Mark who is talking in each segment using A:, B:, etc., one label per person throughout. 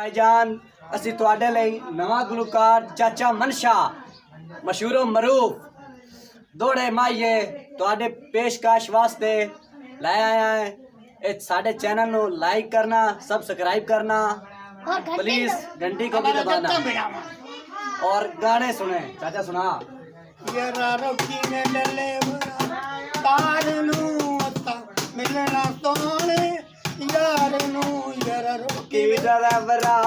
A: भाईजान असी तुहाडे लई नवा गुलकार चाचा मनशा मशहूरो मरूफ दौड़े माइए तुहाडे पेशकश वास्ते लाया आया है। इस साडे चैनल नु लाइक करना, सब्सक्राइब करना, प्लीज घंटी को भी दबाना और गाने सुने। चाचा सुना मिलना सोने यार नू यार रोकी डरावरा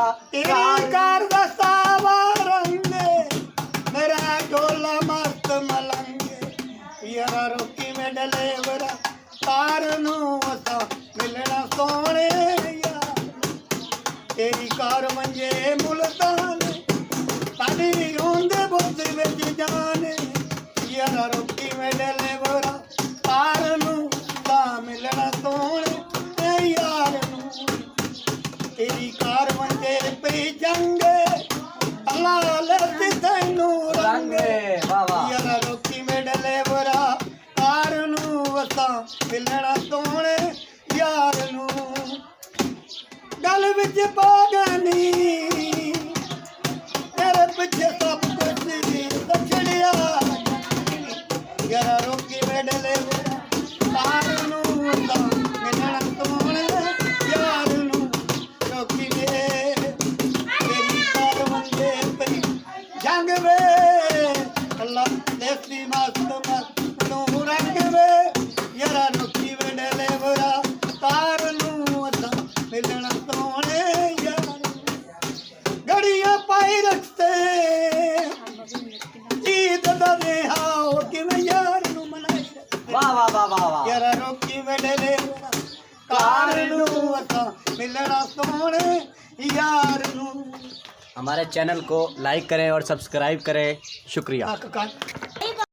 A: कार दस्तावा रंगे मेरा ढोला मस्त मलंगे यार रोकी में डलेवरा कार नू मिलना सोने यार तेरी कार मंजे मुल्तान साडी होंदे बोते विच जाने यार रोकी में डलेवरा कार नू मिलना सोने यार तेरी कार मंजे पे जंगे अल्लाह लती तैनू रंगे यार रोकी में डले बरा कार नू वसा मिलना सोने यार नू गल विच पा गनी तेरे पिछे सब कुछ दछड़िया यार रोकी में डले बरा कार नू वसा मिलना सोने यार नू रोकी में तेरी कार मंजे पे जंग वे अल्लाह देसी मस्त मस्त नू रंग वे यारा रोकी में डले बरा कार नू वसा मिलना सोने यार गड़िया पाई रखते जीत दे हाओ कि मैं यार नू मनाए वाह वाह वाह वाह वाह यारा रोकी में डले कार नू वसा मिलना सोने यार नू। हमारे चैनल को लाइक करें और सब्सक्राइब करें। शुक्रिया।